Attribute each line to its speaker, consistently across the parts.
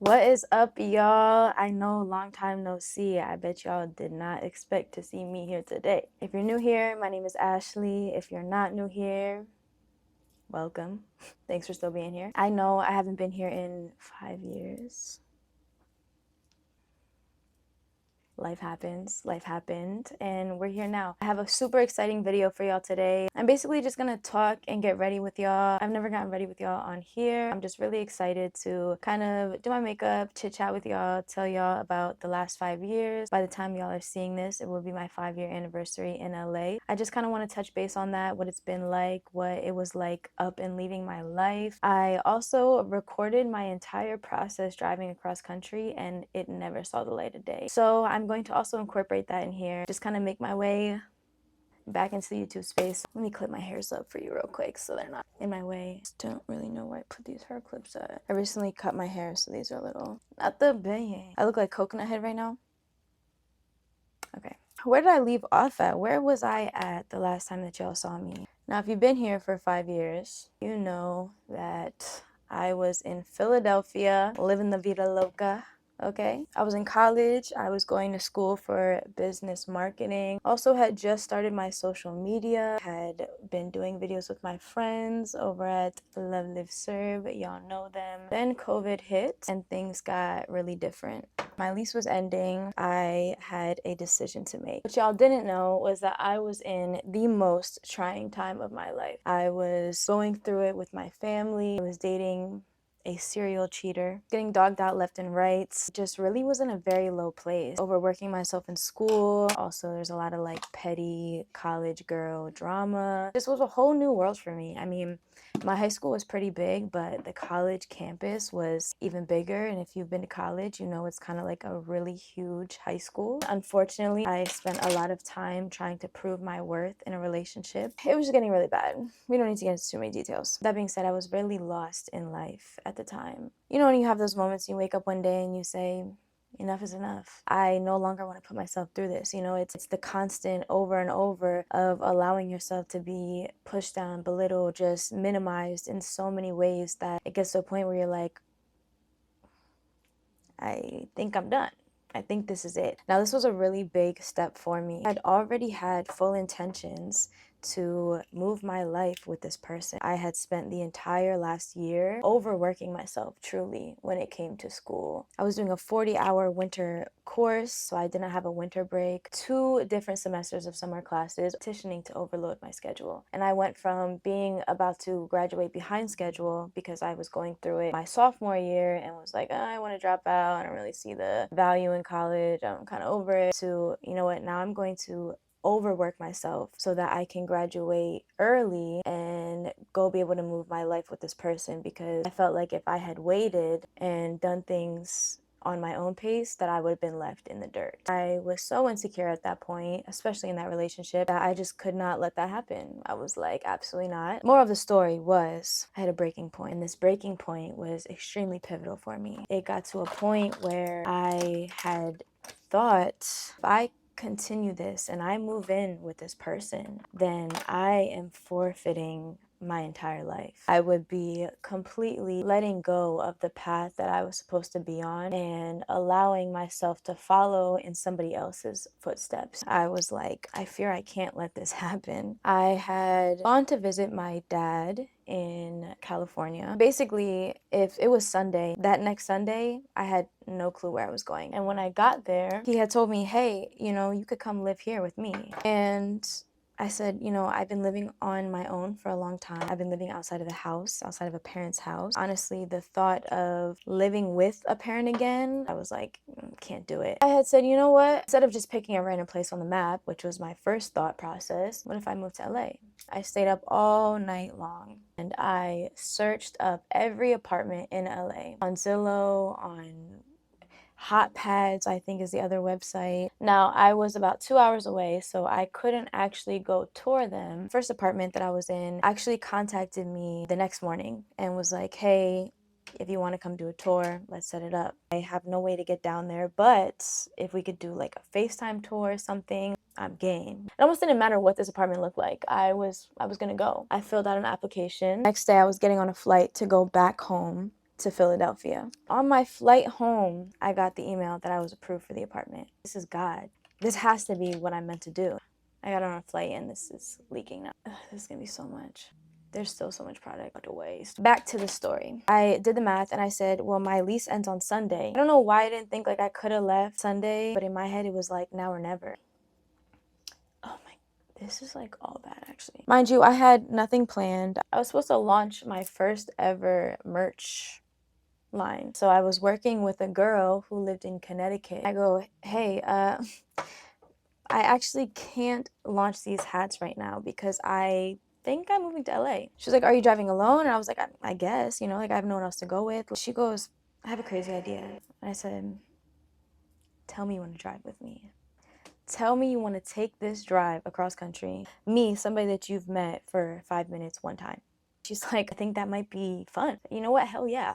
Speaker 1: What is up, y'all? I know, long time no see. I bet y'all did not expect to see me here today. If you're new here, my name is Ashley. If you're not new here, welcome. Thanks for still being here. I know I haven't been here in 5 years. Life happens, life happened, and we're here now. I have a super exciting video for y'all today. I'm basically just gonna talk and get ready with y'all. I've never gotten ready with y'all on here. I'm just really excited to kind of do my makeup, chit chat with y'all, tell y'all about the last 5 years. By the time y'all are seeing this, it will be my 5-year anniversary in LA. I just kind of want to touch base on that, what it's been like, what it was like up and leaving my life. I also recorded my entire process driving across country, and it never saw the light of day. So I'm going to also incorporate that in here, just kind of make my way back into the YouTube space. Let me clip my hairs up for you real quick so they're not in my way. Just don't really know where I put these hair clips at. I recently cut my hair, so these are a little, not the bang. I look like Coconut Head right now. Okay. Where did I leave off at? Where was I at the last time that y'all saw me? Now, if you've been here for 5 years, you know that I was in Philadelphia, living the vida loca. Okay, I was in college. I was going to school for business marketing. Also had just started my social media, had been doing videos with my friends over at Love Live Serve. Y'all know them. Then COVID hit and things got really different. My lease was ending. I had a decision to make. What y'all didn't know was that I was in the most trying time of my life. I was going through it with my family. I was dating a serial cheater, getting dogged out left and right. Just really was in a very low place. Overworking myself in school. Also, there's a lot of like petty college girl drama. This was a whole new world for me. I mean, my high school was pretty big, but the college campus was even bigger. And if you've been to college, you know it's kind of like a really huge high school. Unfortunately, I spent a lot of time trying to prove my worth in a relationship. It was getting really bad. We don't need to get into too many details. That being said, I was really lost in life at the time. You know when you have those moments, you wake up one day and you say, enough is enough. I no longer want to put myself through this. You know, it's the constant over and over of allowing yourself to be pushed down, belittled, just minimized in so many ways that it gets to a point where you're like, I think I'm done. I think this is it. Now, this was a really big step for me. I'd already had full intentions to move my life with this person. I had spent the entire last year overworking myself, truly, when it came to school. I was doing a 40-hour winter course, so I didn't have a winter break, 2 different semesters of summer classes, petitioning to overload my schedule. And I went from being about to graduate behind schedule because I was going through it my sophomore year and was like, oh, I want to drop out. I don't really see the value in college. I'm kind of over it. To, you know what, now I'm going to overwork myself so that I can graduate early and go be able to move my life with this person, because I felt like if I had waited and done things on my own pace, that I would have been left in the dirt. I was so insecure at that point, especially in that relationship, that I just could not let that happen. I was like, absolutely not. More of the story was I had a breaking point, and this breaking point was extremely pivotal for me. It got to a point where I had thought, if I continue this and I move in with this person, then I am forfeiting my entire life. I would be completely letting go of the path that I was supposed to be on and allowing myself to follow in somebody else's footsteps. I was like, I fear I can't let this happen. I had gone to visit my dad in California. Basically, if it was Sunday, that next Sunday, I had no clue where I was going. And when I got there, he had told me, hey, you know, you could come live here with me. And I said, you know, I've been living on my own for a long time. I've been living outside of the house, outside of a parent's house. Honestly, the thought of living with a parent again, I was like, can't do it. I had said, you know what? Instead of just picking a random place on the map, which was my first thought process, what if I moved to LA? I stayed up all night long and I searched up every apartment in LA on Zillow, on Hot Pads, I think is the other website. Now, I was about 2 hours away, so I couldn't actually go tour them. First apartment that I was in actually contacted me the next morning and was like, hey, if you want to come do a tour, let's set it up. I have no way to get down there, but if we could do like a FaceTime tour or something, I'm game. It almost didn't matter what this apartment looked like. I was gonna go. I filled out an application. Next day I was getting on a flight to go back home to Philadelphia. On my flight home, I got the email that I was approved for the apartment. This is God. This has to be what I'm meant to do. I got on a flight and this is leaking now. Ugh, this is gonna be so much. There's still so much product to waste. Back to the story. I did the math and I said, well, my lease ends on Sunday. I don't know why I didn't think like I could have left Sunday, but in my head it was like now or never. Oh my, this is like all bad actually. Mind you, I had nothing planned. I was supposed to launch my first ever merch line. So I was working with a girl who lived in Connecticut. I go, hey, I actually can't launch these hats right now because I think I'm moving to LA. She was like, are you driving alone? And I was like, I guess, you know, like I have no one else to go with. She goes, I have a crazy idea. And I said, tell me you want to drive with me. Tell me you want to take this drive across country. Me, somebody that you've met for 5 minutes one time. She's like, I think that might be fun. You know what? Hell yeah.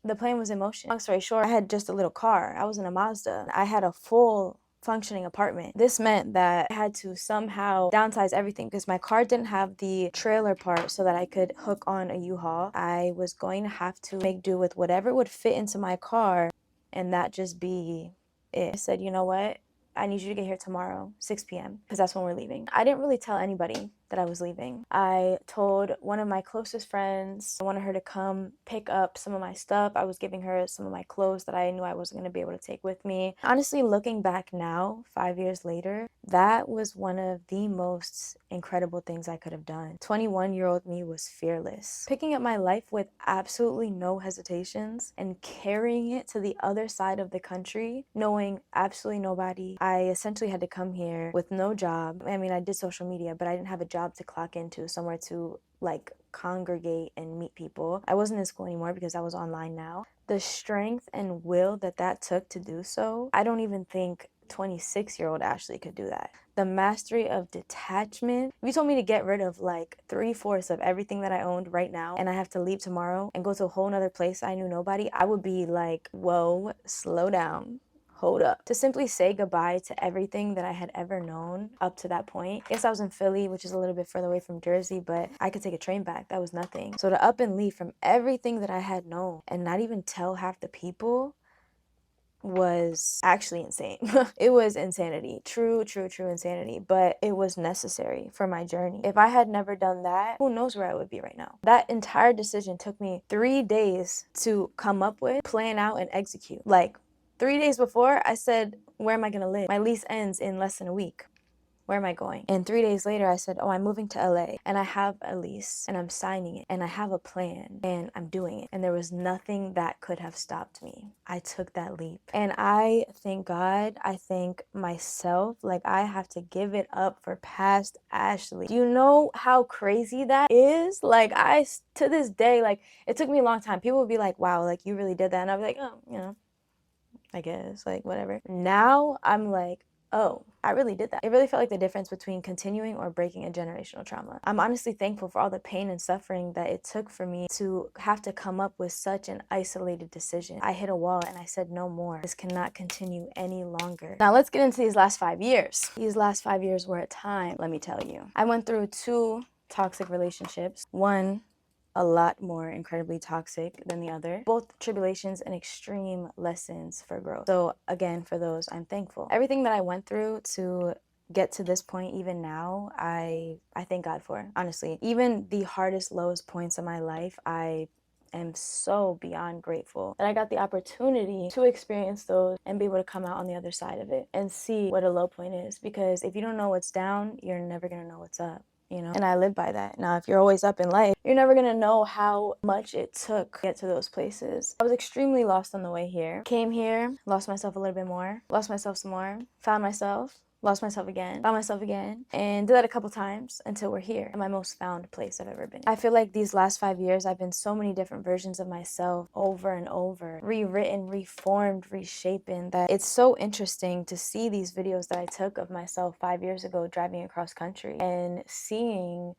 Speaker 1: The plan was in motion. Long story short, I had just a little car. I was in a Mazda. I had a full functioning apartment. This meant that I had to somehow downsize everything because my car didn't have the trailer part so that I could hook on a U-Haul. I was going to have to make do with whatever would fit into my car and that just be it. I said, you know what? I need you to get here tomorrow, 6 p.m. because that's when we're leaving. I didn't really tell anybody that I was leaving. I told one of my closest friends. I wanted her to come pick up some of my stuff. I was giving her some of my clothes that I knew I wasn't going to be able to take with me. Honestly, looking back now, 5 years later, that was one of the most incredible things I could have done. 21-year-old me was fearless. Picking up my life with absolutely no hesitations and carrying it to the other side of the country, knowing absolutely nobody. I essentially had to come here with no job. I mean, I did social media, but I didn't have a job to clock into, somewhere to like congregate and meet people. I wasn't in school anymore because I was online now. The strength and will that that took to do so, I don't even think 26-year-old Ashley could do that. The mastery of detachment. If you told me to get rid of like 3/4 of everything that I owned right now and I have to leave tomorrow and go to a whole nother place I knew nobody, I would be like, whoa, slow down. Hold up. To simply say goodbye to everything that I had ever known up to that point. Yes, I was in Philly, which is a little bit further away from Jersey, but I could take a train back. That was nothing. So to up and leave from everything that I had known and not even tell half the people was actually insane. It was insanity. True insanity. But it was necessary for my journey. If I had never done that, who knows where I would be right now. That entire decision took me 3 days to come up with, plan out, and execute. Like 3 days before, I said, where am I gonna live? My lease ends in less than a week. Where am I going? And 3 days later, I said, oh, I'm moving to LA and I have a lease and I'm signing it and I have a plan and I'm doing it. And there was nothing that could have stopped me. I took that leap. And I thank God, I thank myself. Like, I have to give it up for past Ashley. Do you know how crazy that is? Like, to this day, like, it took me a long time. People would be like, wow, like, you really did that. And I'd be like, oh, you know, I guess, like, whatever. Now I'm like, oh, I really did that. It really felt like the difference between continuing or breaking a generational trauma. I'm honestly thankful for all the pain and suffering that it took for me to have to come up with such an isolated decision. I hit a wall and I said, no more. This cannot continue any longer. Now let's get into these last 5 years. These last 5 years were a time, let me tell you. I went through 2 toxic relationships. One a lot more incredibly toxic than the other. Both tribulations and extreme lessons for growth. So again, for those, I'm thankful. Everything that I went through to get to this point, even now, I thank God for, honestly. Even the hardest, lowest points of my life, I am so beyond grateful that I got the opportunity to experience those and be able to come out on the other side of it and see what a low point is. Because if you don't know what's down, you're never gonna know what's up. You know, and I live by that. Now, if you're always up in life, you're never gonna know how much it took to get to those places. I was extremely lost on the way here. Came here, lost myself a little bit more, lost myself some more, found myself, lost myself again, found myself again, and did that a couple times until we're here in my most found place I've ever been in. I feel like these last 5 years, I've been so many different versions of myself over and over, rewritten, reformed, reshapen, that it's so interesting to see these videos that I took of myself 5 years ago driving across country and seeing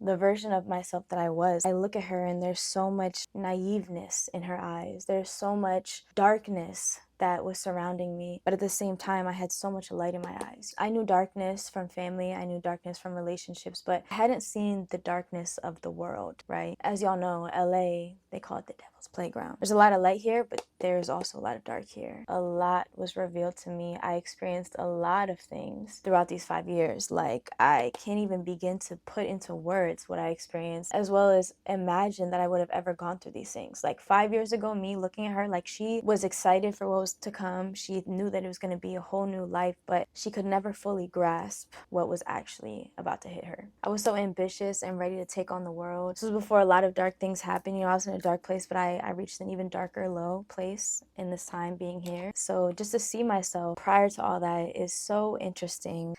Speaker 1: the version of myself that I was. I look at her and there's so much naiveness in her eyes. There's so much darkness that was surrounding me. But at the same time, I had so much light in my eyes. I knew darkness from family. I knew darkness from relationships, but I hadn't seen the darkness of the world, right? As y'all know, LA, they call it the devil. playground. There's a lot of light here, but there's also a lot of dark here. A lot was revealed to me. I experienced a lot of things throughout these 5 years. Like, I can't even begin to put into words what I experienced, as well as imagine that I would have ever gone through these things. Like 5 years ago, me looking at her, like, she was excited for what was to come. She knew that it was going to be a whole new life, but she could never fully grasp what was actually about to hit her. I was so ambitious and ready to take on the world. This was before a lot of dark things happened. You know, I was in a dark place, but I reached an even darker low place in this time being here. So just to see myself prior to all that is so interesting.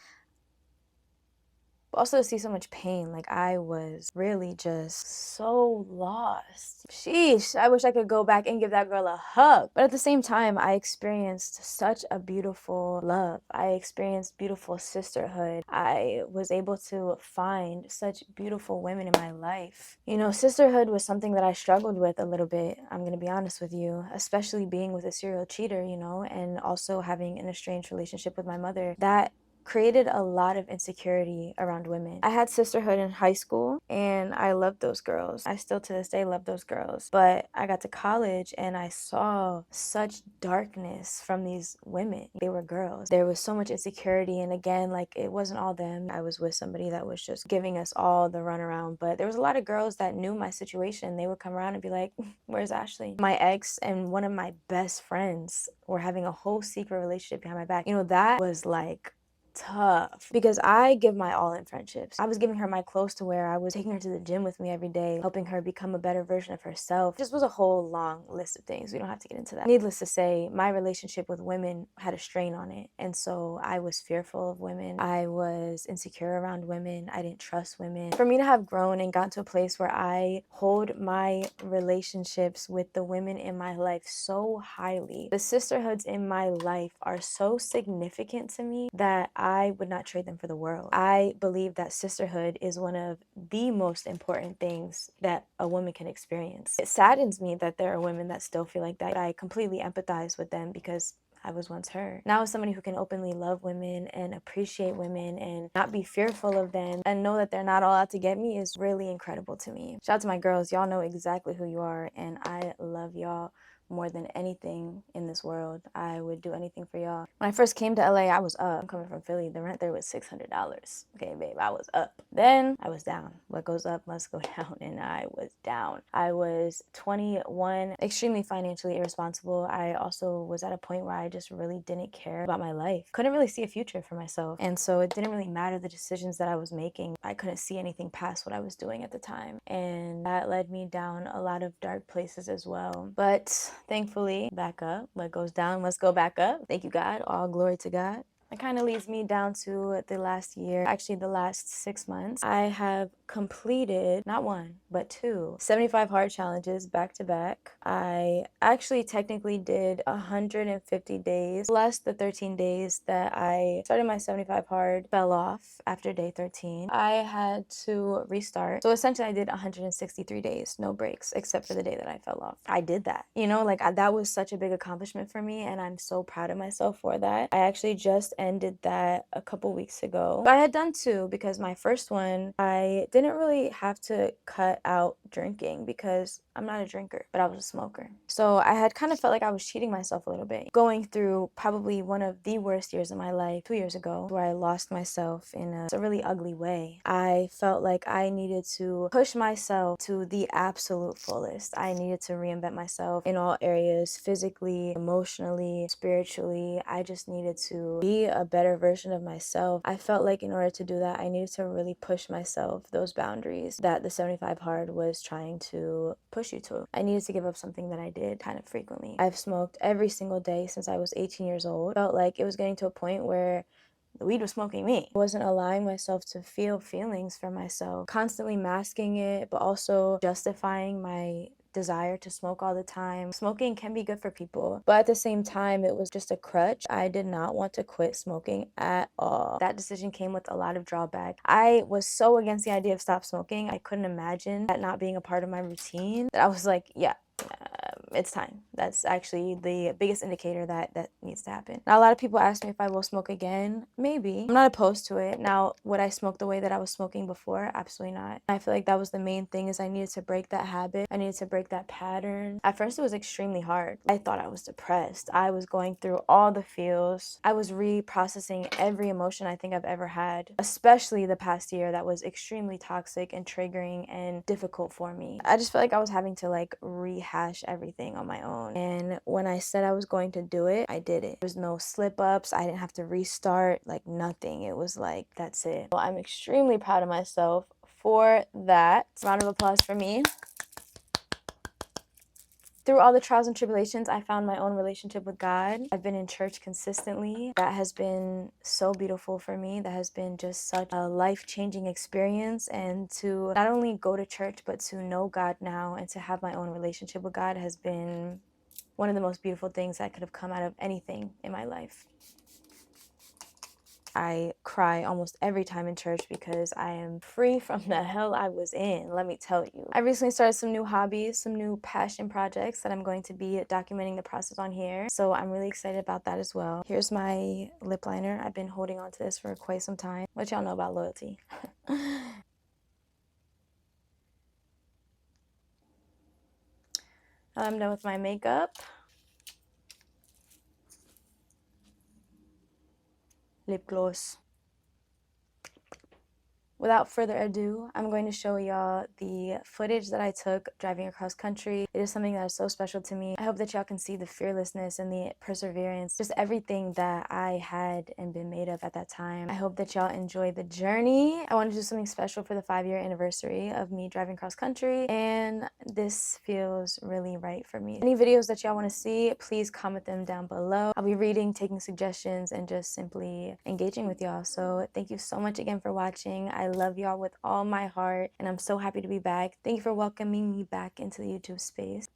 Speaker 1: Also to see so much pain. Like, I was really just so lost. Sheesh, I wish I could go back and give that girl a hug. But at the same time, I experienced such a beautiful love. I experienced beautiful sisterhood. I was able to find such beautiful women in my life. You know, sisterhood was something that I struggled with a little bit, I'm gonna be honest with you, especially being with a serial cheater, you know, and also having an estranged relationship with my mother. That created a lot of insecurity around women. I had sisterhood in high school and I loved those girls. I still to this day love those girls. But I got to college and I saw such darkness from these women. They were girls. There was so much insecurity, and again, like, it wasn't all them. I was with somebody that was just giving us all the runaround, but there was a lot of girls that knew my situation. They would come around and be like, where's Ashley? My ex and one of my best friends were having a whole secret relationship behind my back. You know, that was like tough because I give my all in friendships. I was giving her my close to where I was taking her to the gym with me every day, helping her become a better version of herself. This was a whole long list of things. We don't have to get into that. Needless to say, my relationship with women had a strain on it. And so I was fearful of women. I was insecure around women. I didn't trust women. For me to have grown and gotten to a place where I hold my relationships with the women in my life so highly, the sisterhoods in my life are so significant to me that I would not trade them for the world. I believe that sisterhood is one of the most important things that a woman can experience. It saddens me that there are women that still feel like that. I completely empathize with them because I was once her. Now, as somebody who can openly love women and appreciate women and not be fearful of them and know that they're not all out to get me is really incredible to me. Shout out to my girls. Y'all know exactly who you are, and I love y'all more than anything in this world. I would do anything for y'all. When I first came to LA, I was up. I'm coming from Philly. The rent there was $600. Okay, babe, I was up. Then I was down. What goes up must go down, and I was down. I was 21, extremely financially irresponsible. I also was at a point where I just really didn't care about my life. Couldn't really see a future for myself. And so it didn't really matter the decisions that I was making. I couldn't see anything past what I was doing at the time. And that led me down a lot of dark places as well. But thankfully, back up. What goes down must go back up. Thank you, God. All glory to God. It kind of leads me down to the last year, actually the last 6 months. I have completed not one, but two 75 hard challenges back to back. I actually technically did 150 days plus the 13 days that I started my 75 hard, fell off after day 13. I had to restart. So essentially I did 163 days, no breaks, except for the day that I fell off. I did that, you know, like that was such a big accomplishment for me, and I'm so proud of myself for that. I actually just ended that a couple weeks ago. But I had done two because my first one, I didn't really have to cut out drinking because I'm not a drinker, but I was a smoker. So I had kind of felt like I was cheating myself a little bit, going through probably one of the worst years of my life 2 years ago, where I lost myself in a really ugly way. I felt like I needed to push myself to the absolute fullest. I needed to reinvent myself in all areas, physically, emotionally, spiritually. I just needed to be a better version of myself. I felt like in order to do that, I needed to really push myself, those boundaries that the 75 hard was trying to push you to. I needed to give up something that I did kind of frequently. I've smoked every single day since I was 18 years old. Felt like it was getting to a point where the weed was smoking me. I wasn't allowing myself to feel feelings for myself, constantly masking it, but also justifying my desire to smoke all the time. Smoking can be good for people, but at the same time, it was just a crutch. I did not want to quit smoking at all. That decision came with a lot of drawback. I was so against the idea of stop smoking. I couldn't imagine that not being a part of my routine, that I was like, yeah, it's time. That's actually the biggest indicator that that needs to happen. Now, a lot of people ask me if I will smoke again. Maybe. I'm not opposed to it. Now, would I smoke the way that I was smoking before? Absolutely not. I feel like that was the main thing, is I needed to break that habit. I needed to break that pattern. At first, it was extremely hard. I thought I was depressed. I was going through all the feels. I was reprocessing every emotion I think I've ever had, especially the past year that was extremely toxic and triggering and difficult for me. I just felt like I was having to like rehash everything on my own. And when I said I was going to do it, I did it. There was no slip ups. I didn't have to restart, like nothing. It was like, that's it. Well, I'm extremely proud of myself for that. Round of applause for me. Through all the trials and tribulations, I found my own relationship with God. I've been in church consistently. That has been so beautiful for me. That has been just such a life-changing experience. And to not only go to church, but to know God now and to have my own relationship with God has been one of the most beautiful things that could have come out of anything in my life. I cry almost every time in church because I am free from the hell I was in, let me tell you. I recently started some new hobbies, some new passion projects that I'm going to be documenting the process on here. So I'm really excited about that as well. Here's my lip liner. I've been holding on to this for quite some time. What y'all know about loyalty? Now I'm done with my makeup. Lip gloss. Without further ado, I'm going to show y'all the footage that I took driving across country. It is something that is so special to me. I hope that y'all can see the fearlessness and the perseverance, just everything that I had and been made of at that time. I hope that y'all enjoy the journey. I want to do something special for the 5-year anniversary of me driving cross country, and this feels really right for me. Any videos that y'all want to see, please comment them down below. I'll be reading, taking suggestions, and just simply engaging with y'all. So thank you so much again for watching. I love y'all with all my heart, and I'm so happy to be back. Thank you for welcoming me back into the YouTube space.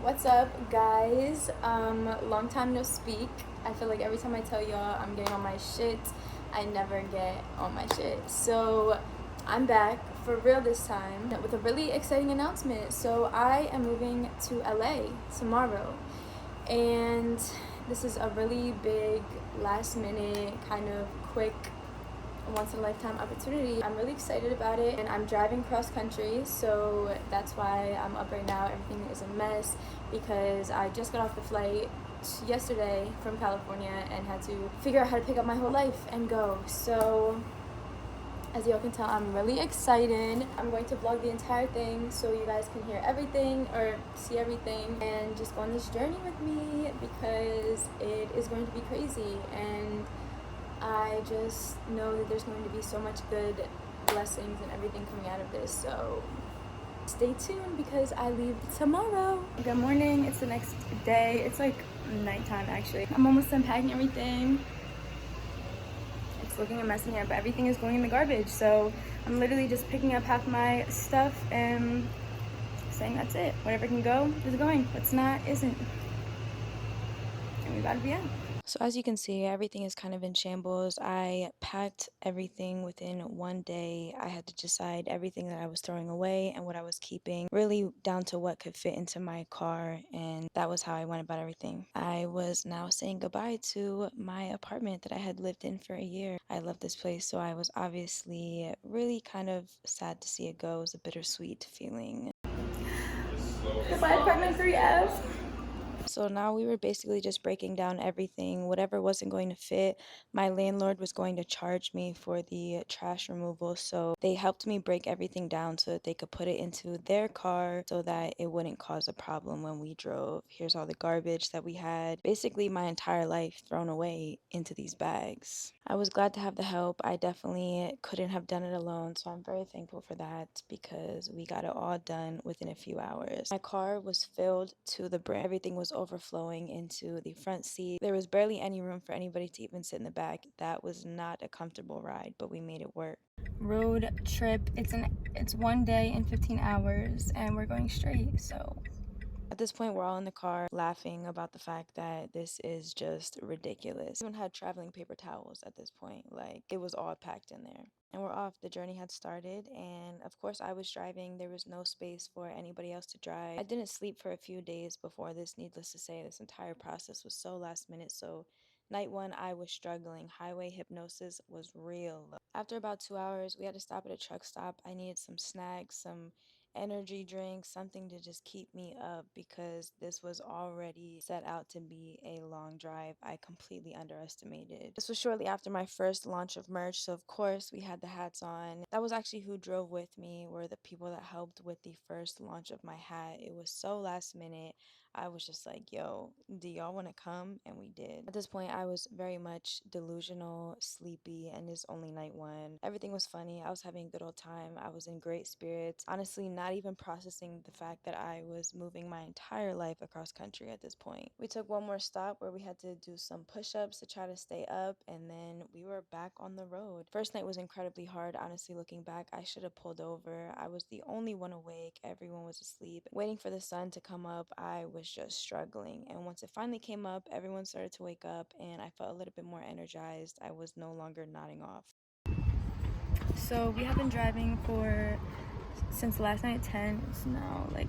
Speaker 1: What's up, guys? Long time no speak. I feel like every time I tell y'all I'm getting on my shit, I never get on my shit. So I'm back for real this time with a really exciting announcement. So I am moving to LA tomorrow, and this is a really big, last minute, kind of quick, once in a lifetime opportunity. I'm really excited about it, and I'm driving cross country, so that's why I'm up right now. Everything is a mess because I just got off the flight yesterday from California and had to figure out how to pick up my whole life and go. So as y'all can tell, I'm really excited. I'm going to vlog the entire thing so you guys can hear everything or see everything and just go on this journey with me, because it is going to be crazy, and I just know that there's going to be so much good blessings and everything coming out of this. So stay tuned because I leave tomorrow. Good morning. It's the next day. It's like nighttime actually. I'm almost done packing everything. Looking a mess in here, but everything is going in the garbage, so I'm literally just picking up half my stuff and saying that's it. Whatever can go is going, what's not isn't, and we gotta be out. So as you can see, everything is kind of in shambles. I packed everything within one day. I had to decide everything that I was throwing away and what I was keeping, really down to what could fit into my car, and that was how I went about everything. I was now saying goodbye to my apartment that I had lived in for a year. I love this place, so I was obviously really kind of sad to see it go. It was a bittersweet feeling. Goodbye, apartment 3F. So now we were basically just breaking down everything. Whatever wasn't going to fit, my landlord was going to charge me for the trash removal. So they helped me break everything down so that they could put it into their car so that it wouldn't cause a problem when we drove. Here's all the garbage that we had. Basically my entire life thrown away into these bags. I was glad to have the help. I definitely couldn't have done it alone, so I'm very thankful for that because we got it all done within a few hours. My car was filled to the brim. Everything was overflowing into the front seat. There was barely any room for anybody to even sit in the back. That was not a comfortable ride, but we made it work. Road trip. It's 1 day and 15 hours, and we're going straight, so At this point, we're all in the car laughing about the fact that this is just ridiculous. We even had traveling paper towels at this point. Like, it was all packed in there. And we're off. The journey had started, and of course, I was driving. There was no space for anybody else to drive. I didn't sleep for a few days before this. Needless to say, this entire process was so last minute. So, night one, I was struggling. Highway hypnosis was real. After about 2 hours, we had to stop at a truck stop. I needed some snacks, some energy drink, something to just keep me up because this was already set out to be a long drive. I completely underestimated. This was shortly after my first launch of merch, so of course we had the hats on. That was actually who drove with me, were the people that helped with the first launch of my hat. It was so last minute. I was just like, yo, do y'all want to come? And we did. At this point, I was very much delusional, sleepy, and it's only night one. Everything was funny. I was having a good old time. I was in great spirits. Honestly, not even processing the fact that I was moving my entire life across country at this point. We took one more stop where we had to do some push-ups to try to stay up, and then we were back on the road. First night was incredibly hard. Honestly, looking back, I should have pulled over. I was the only one awake. Everyone was asleep. Waiting for the sun to come up, I was just struggling. And once it finally came up, everyone started to wake up, and I felt a little bit more energized. I was no longer nodding off. So we have been driving since last night at 10. It's now like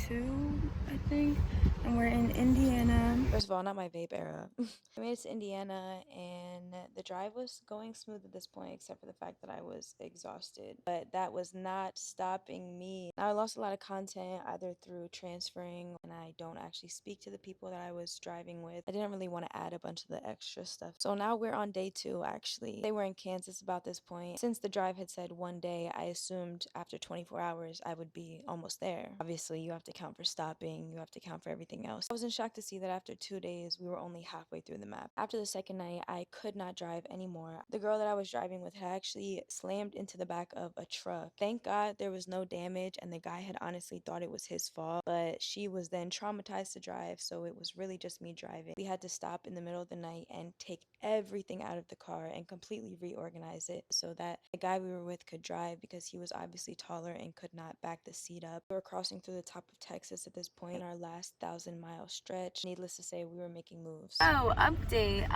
Speaker 1: 2, I think, and we're in Indiana. First of all, not my vape era. We made it to Indiana, and the drive was going smooth at this point, except for the fact that I was exhausted. But that was not stopping me. Now, I lost a lot of content either through transferring, and I don't actually speak to the people that I was driving with. I didn't really want to add a bunch of the extra stuff. So now we're on day 2, actually. They were in Kansas about this point. Since the drive had said one day, I assumed after 24 hours I would be almost there. Obviously, you have to count for stopping, you have to count for everything else. I was in shock to see that after 2 days, we were only halfway through the map. After the second night, I could not drive anymore. The girl that I was driving with had actually slammed into the back of a truck. Thank God there was no damage, and the guy had honestly thought it was his fault, but she was then traumatized to drive, so it was really just me driving. We had to stop in the middle of the night and take everything out of the car and completely reorganize it so that the guy we were with could drive because he was obviously taller and could not back the seat up. We were crossing through the top of Texas at this point in our last 1,000-mile stretch. Needless to say, we were making moves. Oh, update.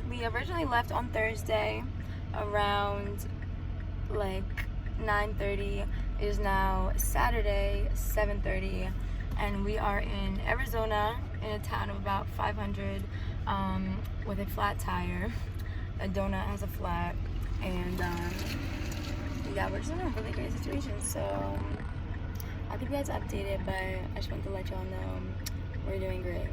Speaker 1: We originally left on Thursday around like 9:30. It is now Saturday, 7:30, and we are in Arizona in a town of about 500 with a flat tire. A donut has a flat, and yeah, we're just in a really great situation. So I'll keep you guys updated, but I just want to let y'all know we're doing great.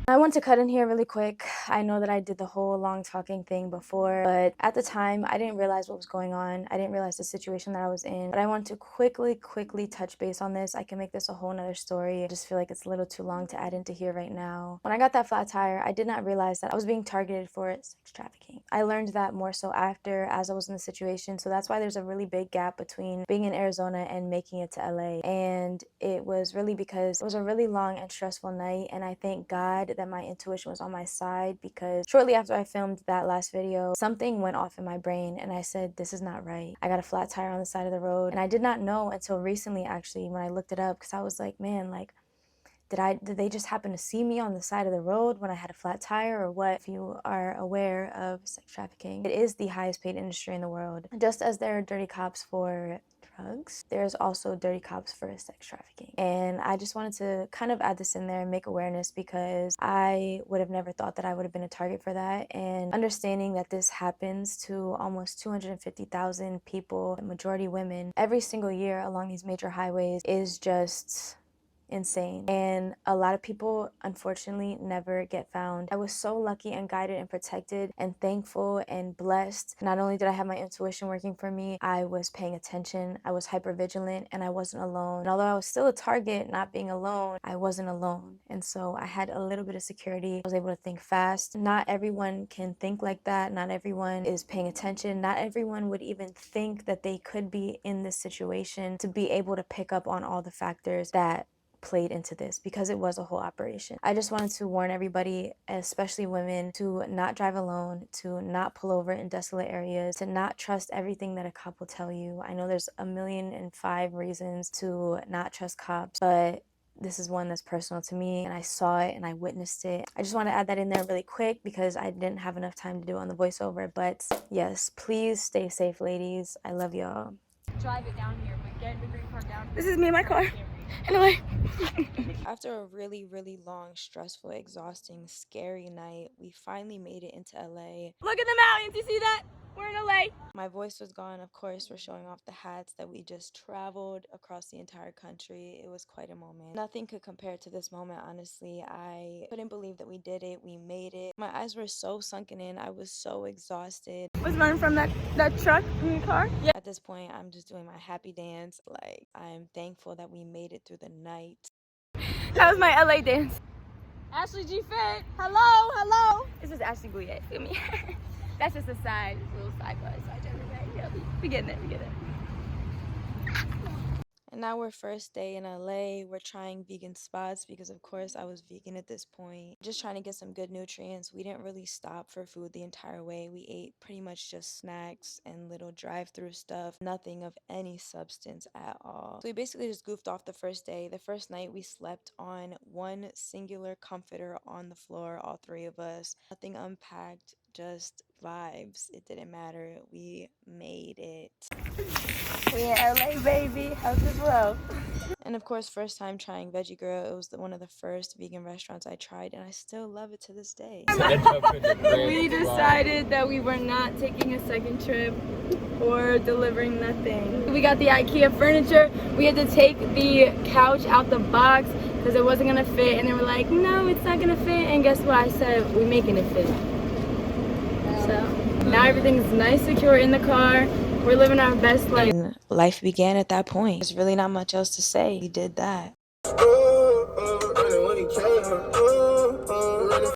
Speaker 1: I want to cut in here really quick. I know that I did the whole long talking thing before, but at the time, I didn't realize what was going on. I didn't realize the situation that I was in, but I want to quickly touch base on this. I can make this a whole nother story. I just feel like it's a little too long to add into here right now. When I got that flat tire, I did not realize that I was being targeted for sex trafficking. I learned that more so after, as I was in the situation, so that's why there's a really big gap between being in Arizona and making it to LA. And it was really because it was a really long and stressful night, and I thank God that my intuition was on my side, because shortly after I filmed that last video, something went off in my brain and I said, this is not right. I got a flat tire on the side of the road, and I did not know until recently actually when I looked it up, because I was like, man, like, did they just happen to see me on the side of the road when I had a flat tire or what? If you are aware of sex trafficking, it is the highest paid industry in the world. Just as there are dirty cops for drugs, there's also dirty cops for sex trafficking. And I just wanted to kind of add this in there and make awareness, because I would have never thought that I would have been a target for that. And understanding that this happens to almost 250,000 people, majority women, every single year along these major highways is just insane. And a lot of people unfortunately never get found. I was so lucky and guided and protected and thankful and blessed. Not only did I have my intuition working for me, I was paying attention, I was hyper vigilant, and I wasn't alone. And although I was still a target, not being alone, I wasn't alone. And so I had a little bit of security. I was able to think fast. Not everyone can think like that. Not everyone is paying attention. Not everyone would even think that they could be in this situation to be able to pick up on all the factors that played into this, because it was a whole operation. I just wanted to warn everybody, especially women, to not drive alone, to not pull over in desolate areas, to not trust everything that a cop will tell you. I know there's 1,000,005 reasons to not trust cops, but this is one that's personal to me, and I saw it and I witnessed it. I just want to add that in there really quick because I didn't have enough time to do it on the voiceover. But yes, please stay safe, ladies. I love y'all.
Speaker 2: Drive it down here, but get the green car down.
Speaker 3: This is me in my car. Anyway.
Speaker 1: After a really, really long, stressful, exhausting, scary night, we finally made it into LA.
Speaker 3: Look at the mountains. You see that? We're in LA.
Speaker 1: My voice was gone. Of course, we're showing off the hats that we just traveled across the entire country. It was quite a moment. Nothing could compare to this moment, honestly. I couldn't believe that we did it. We made it. My eyes were so sunken in. I was so exhausted.
Speaker 3: Was running from that truck in the car. Yeah.
Speaker 1: At this point, I'm just doing my happy dance. Like, I'm thankful that we made it through the night.
Speaker 3: That was my LA dance.
Speaker 2: Ashley G Fit. Hello, hello.
Speaker 3: This is Ashley Gouillet. Feel me? That's just a side, little side by side. Yeah, we getting it. We get it.
Speaker 1: And now we're first day in LA. We're trying vegan spots because of course I was vegan at this point. Just trying to get some good nutrients. We didn't really stop for food the entire way. We ate pretty much just snacks and little drive-through stuff. Nothing of any substance at all. So we basically just goofed off the first day. The first night we slept on one singular comforter on the floor, all three of us. Nothing unpacked, just vibes. It didn't matter. We made it.
Speaker 3: We in LA, baby. How's the world?
Speaker 1: And of course, first time trying Veggie Grill. It was one of the first vegan restaurants I tried, and I still love it to this day.
Speaker 3: We decided that we were not taking a second trip or delivering nothing. We got the IKEA furniture. We had to take the couch out the box because it wasn't gonna fit, and they were like, no, it's not gonna fit. And guess what? I said, we're making it fit. So now everything's nice, secure in the car. We're living our best life.
Speaker 1: And life began at that point. There's really not much else to say. We did that.